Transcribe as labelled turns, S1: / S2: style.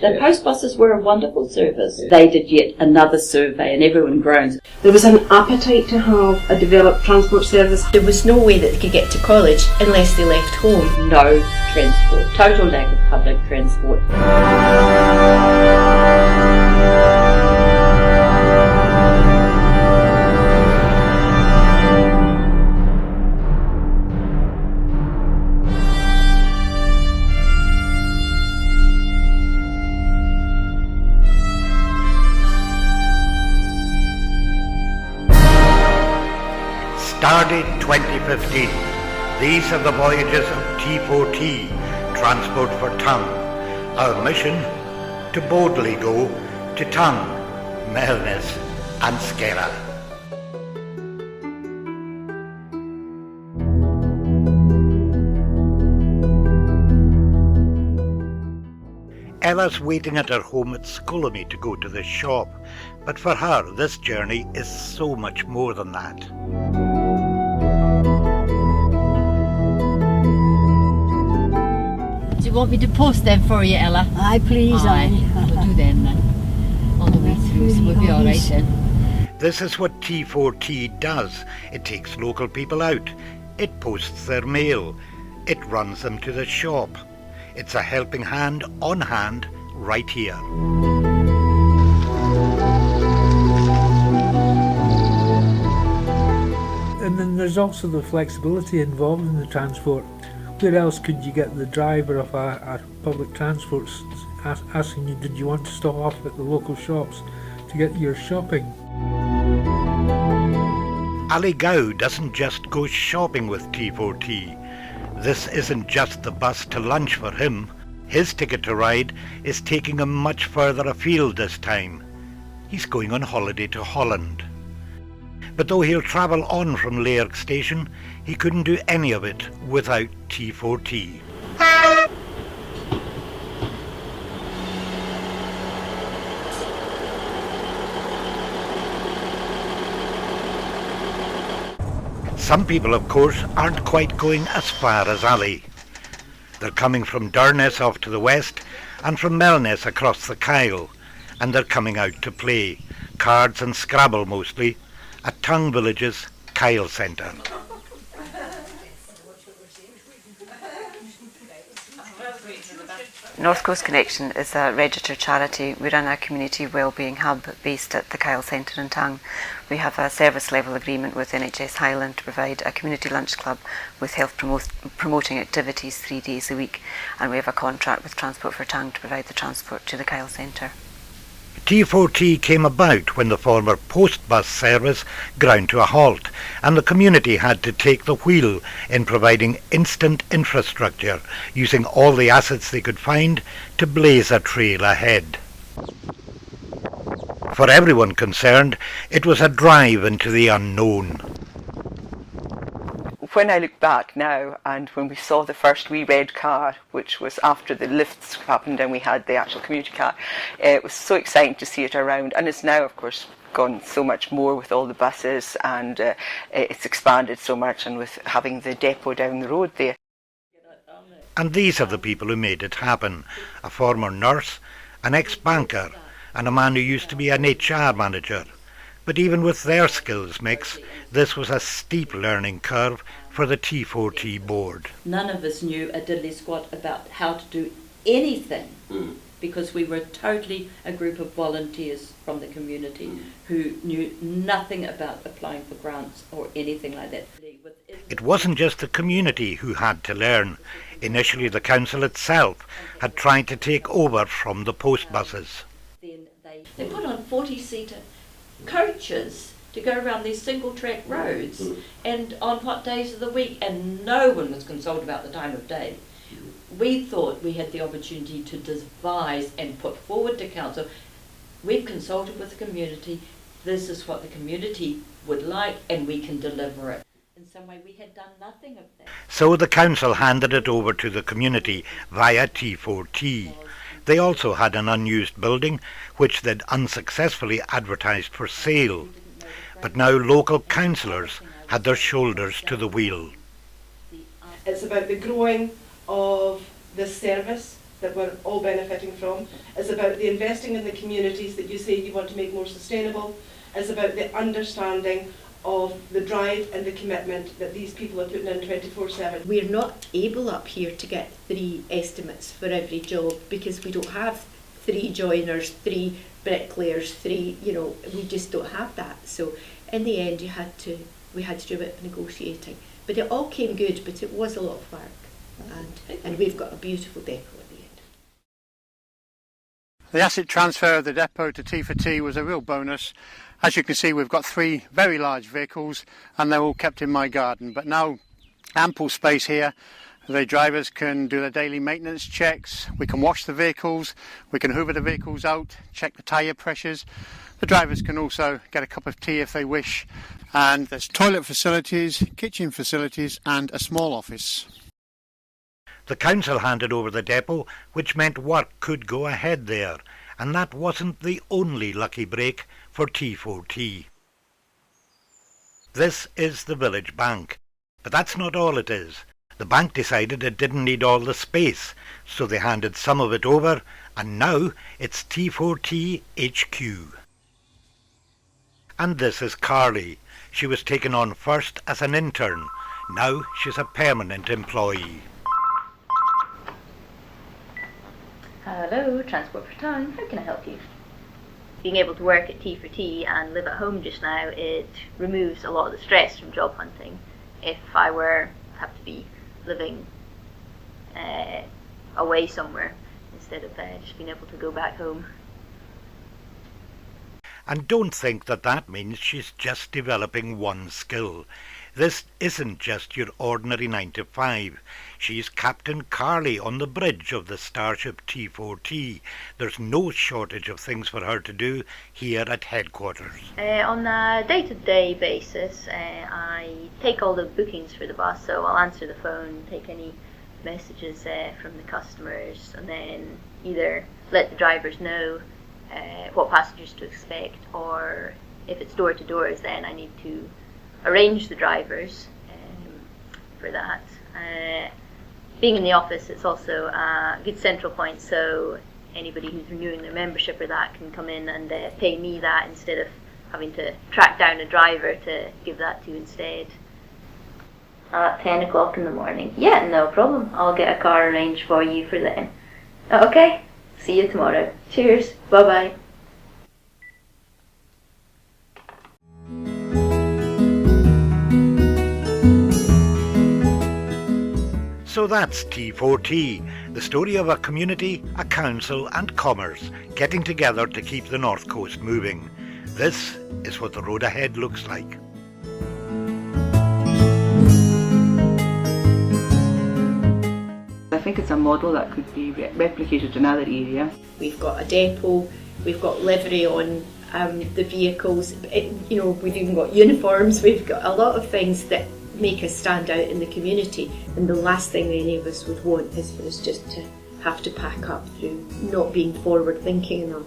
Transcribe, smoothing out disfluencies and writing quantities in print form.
S1: The post buses were a wonderful service. They did yet another survey and everyone groans.
S2: There was an appetite to have a developed transport service.
S3: There was no way that they could get to college unless they left home.
S1: No transport. Total lack of public transport.
S4: Stardate 2015. These are the voyages of T4T, Transport for Tongue. Our mission? To boldly go to Tongue, Melness and Skera. Ella's waiting at her home at Scullamy to go to the shop, but for her this journey is so much more than that.
S5: Do you want me to post them for you, Ella?
S6: Aye, please, aye.
S5: We'll do them then, all the way through, so we'll be alright then.
S4: This is what T4T does. It takes local people out. It posts their mail. It runs them to the shop. It's a helping hand on hand right here.
S7: And then there's also the flexibility involved in the transport. Where else could you get the driver of a public transport asking you, did you want to stop off at the local shops to get your shopping?
S4: Ali Gow doesn't just go shopping with T4T. This isn't just the bus to lunch for him. His ticket to ride is taking him much further afield this time. He's going on holiday to Holland. But though he'll travel on from Lairg Station, he couldn't do any of it without T4T. Some people, of course, aren't quite going as far as Ali. They're coming from Durness off to the west and from Melness across the Kyle, and they're coming out to play, cards and Scrabble mostly, at Tongue Village's Kyle Centre.
S8: North Coast Connection is a registered charity. We run a community wellbeing hub based at the Kyle Centre in Tongue. We have a service level agreement with NHS Highland to provide a community lunch club with health promoting activities 3 days a week, and we have a contract with Transport for Tongue to provide the transport to the Kyle Centre.
S4: T4T came about when the former post bus service ground to a halt, and the community had to take the wheel in providing instant infrastructure, using all the assets they could find to blaze a trail ahead. For everyone concerned, it was a drive into the unknown.
S9: When I look back now, and when we saw the first wee red car, which was after the lifts happened and we had the actual community car, it was so exciting to see it around, and it's now of course gone so much more with all the buses, and it's expanded so much, and with having the depot down the road there.
S4: And these are the people who made it happen: a former nurse, an ex-banker, and a man who used to be an HR manager. But even with their skills mix, this was a steep learning curve for the T4T board.
S1: None of us knew a diddly squat about how to do anything, because we were totally a group of volunteers from the community who knew nothing about applying for grants or anything like that.
S4: It wasn't just the community who had to learn. Initially, the council itself had tried to take over from the post buses.
S1: They put on 40-seater coaches to go around these single track roads and on what days of the week, and no one was consulted about the time of day. We thought we had the opportunity to devise and put forward to council. We've consulted with the community. This is what the community would like, and we can deliver it. In some way we had done nothing of that.
S4: So the council handed it over to the community via T4T. They also had an unused building which they'd unsuccessfully advertised for sale. But now local councillors had their shoulders to the wheel.
S2: It's about the growing of this service
S6: that we're all benefiting from. It's about the investing in the communities that you say you want to make more sustainable. It's about the understanding of the drive and the commitment that these people are putting in 24/7.
S3: We're not able up here to get 3 estimates for every job because we don't have 3 joiners, 3 bricklayers, 3, we just don't have that. So in the end we had to do a bit of negotiating. But it all came good, but it was a lot of work. And we've got a beautiful depot at the end.
S10: The asset transfer of the depot to T4T was a real bonus. As you can see, we've got 3 very large vehicles and they're all kept in my garden. But now ample space here. The drivers can do their daily maintenance checks, we can wash the vehicles, we can hoover the vehicles out, check the tyre pressures. The drivers can also get a cup of tea if they wish. And there's toilet facilities, kitchen facilities and a small office.
S4: The council handed over the depot, which meant work could go ahead there, and that wasn't the only lucky break for T4T. This is the village bank, but that's not all it is. The bank decided it didn't need all the space, so they handed some of it over, and now it's T4T HQ. And this is Carly. She was taken on first as an intern. Now she's a permanent employee.
S3: Hello, Transport for Town. How can I help you? Being able to work at T4T and live at home just now, it removes a lot of the stress from job hunting. If I have to be living away somewhere instead of just being able to go back home.
S4: And don't think that means she's just developing one skill. This isn't just your ordinary 9 to 5. She's Captain Carly on the bridge of the Starship T4T. There's no shortage of things for her to do here at headquarters.
S3: On a day-to-day basis, I take all the bookings for the bus, so I'll answer the phone, take any messages from the customers, and then either let the drivers know what passengers to expect, or if it's door-to-doors, then I need to arrange the drivers for that. Being in the office, it's also a good central point, so anybody who's renewing their membership or that can come in and pay me that instead of having to track down a driver to give that to instead. At 10 o'clock in the morning. Yeah, no problem. I'll get a car arranged for you for then. Okay, see you tomorrow. Cheers, bye-bye.
S4: So that's T4T, the story of a community, a council and commerce getting together to keep the North Coast moving. This is what the road ahead looks like.
S9: I think it's a model that could be replicated in other areas.
S3: We've got a depot, we've got livery on the vehicles, we've even got uniforms, we've got a lot of things that make us stand out in the community, and the last thing any of us would want is for us just to have to pack up through not being forward thinking enough.